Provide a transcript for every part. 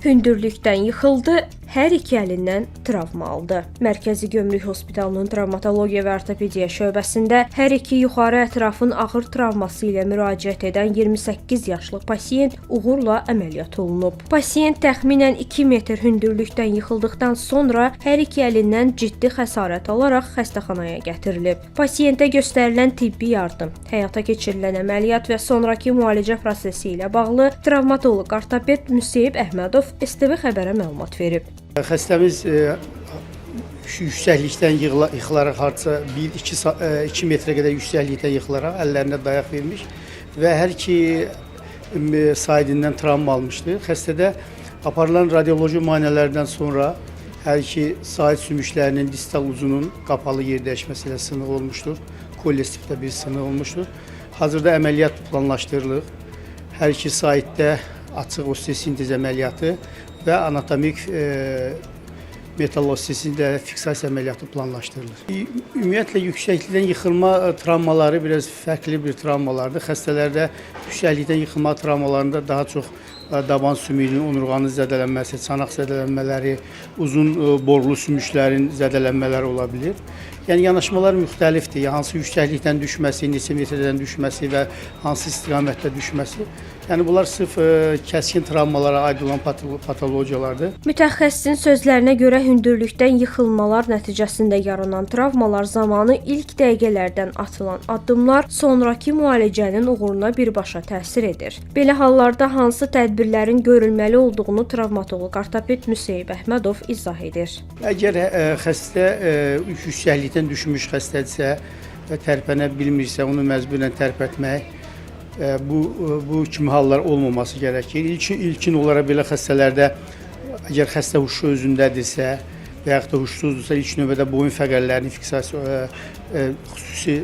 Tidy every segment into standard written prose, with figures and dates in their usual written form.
Hündürlükdən yıxıldı, hər iki əlindən travma aldı. Mərkəzi Gömrük Hospitalının Travmatologiya və Ortopediya şöbəsində hər iki yuxarı ətrafın ağır travması ilə müraciət edən 28 yaşlı pasiyent uğurla əməliyyat olunub. Pasiyent təxminən 2 metr hündürlükdən yıxıldıqdan sonra hər iki əlindən ciddi xəsarət alaraq xəstəxanaya gətirilib. Pasiyentə göstərilən tibbi yardım, həyata keçirilən əməliyyat və sonrakı müalicə prosesi ilə bağlı travmatoloq ortoped Müseyib Əhmədov STV xəbərə məlumat verib. Xəstəmiz yüksəklikdən yıxılaraq hardasa 1-2 metrə qədər yüksəklikdən yıxılaraq əllərinə dayaq vermiş və hər iki saydindən travma almışdı. Xəstədə aparılan radioloji müayinələrdən sonra hər iki said sümüklərinin distal uzunun qapalı yerdəyişməsi ilə sınıq olmuşdur. Kolles tipdə bir sınıq olmuşdur. Hazırda əməliyyat planlaşdırılır. Hər iki saiddə açıq osteosintez əməliyyatı və anatomik metal osteosintez fiksasiya əməliyyatı planlaşdırılır. Ümumiyyətlə, yüksəklikdən yıxılma travmaları biraz fərqli bir travmalardır. Xəstələrdə yüksəklikdən yıxılma travmalarında daha çox daban sümüyünün, onurğanın zədələnməsi, çanaq zədələnmələri, uzun borlu sümüklərin zədələnmələri ola bilir. Yəni, yanaşmalar müxtəlifdir. Hansı yüksəklikdən düşməsi, neçə metrdən düşməsi və hansı istiqamətdə düşməsi. Yəni, bunlar sırf kəskin travmalara aid olan patologiyalardır. Mütəxəssisin sözlərinə görə hündürlükdən yıxılmalar nəticəsində yaranan travmalar zamanı ilk dəqiqələrdən atılan addımlar sonrakı müalicənin uğuruna birbaşa təsir edir. Belə hallarda hansı tədbirlərin görülməli olduğunu travmatoloq ortoped Müseyib Əhmədov izah edir. Əgər xəstə yüksəklikdən düşmüş xəstədirsə və tərpənə bilmirsə, onu məcburən tərpətmək, bu kimi hallar olmaması gərəkir. İlkin olaraq belə xəstələrdə, əgər xəstə huşu özündədirsə və yaxud da huşsuzdursa, ilk növbədə boyun fəqərlərinin xüsusi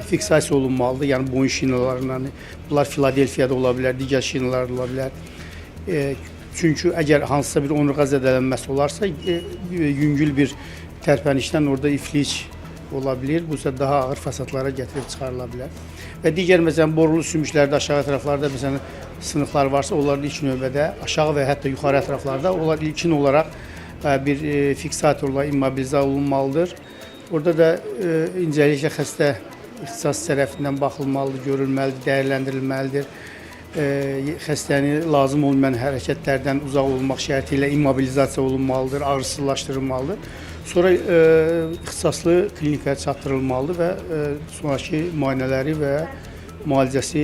fiksasiya olunmalıdır. Yəni, boyun şinalarından, bunlar Filadelfiyada ola bilər, digər şinalar ola bilər. Çünki əgər hansısa bir onurğa zədələnməsi olarsa, yüngül bir tərpənişdən orada iflic ola bilir. Bu isə daha ağır fəsadlara gətirib çıxarıla bilər. Və digər, məsələn, borulu sümüklərdə, aşağı ətraflarda məsələn, sınıqlar varsa, onların ilk növbədə aşağı və hətta yuxarı ətraflarda onlar ilkin olaraq bir fiksatorla immobilizə olunmalıdır. Orada da incəliklə xəstə ixtisas tərəfindən baxılmalıdır, görülməlidir, dəyərləndirilməlidir. Xəstəni lazım olmayan hərəkətlərdən uzaq olmaq şərti ilə immobilizasiya olunmalıdır, ağrısızlaşdırılmalıdır. Sonra ixtisaslı klinikaya çatdırılmalıdır və sonraki müayinələri və müalicəsi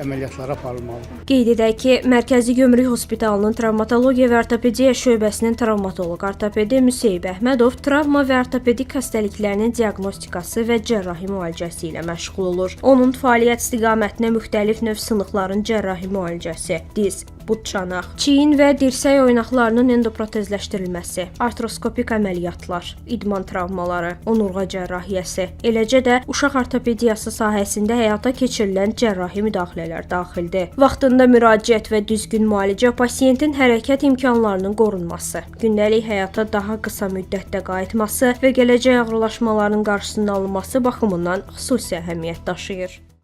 əməliyyatlara aparılmalıdır. Qeyd edək ki, Mərkəzi Gömrük Hospitalının Travmatologiya və Ortopediya şöbəsinin travmatoloq ortopedi Müseyib Əhmədov travma və ortopedik xəstəliklərinin diaqnostikası və cərrahi müalicəsi ilə məşğul olur. Onun fəaliyyət istiqamətinə müxtəlif növ sınıqların cərrahi müalicəsi, diz, but çanaq, çiyin və dirsək oynaqlarının endoprotezləşdirilməsi, artroskopik əməliyyatlar, idman travmaları, onurğa cərrahiyyəsi, eləcə də uşaq ortopediyası sahəsində həyata keçirilən cərrahi müdaxilələr daxildir. Vaxtında müraciət və düzgün müalicə pasiyentin hərəkət imkanlarının qorunması, gündəlik həyata daha qısa müddətdə qayıtması və gələcək ağrılaşmaların qarşısının alınması baxımından xüsusi əhəmiyyət daşıyır.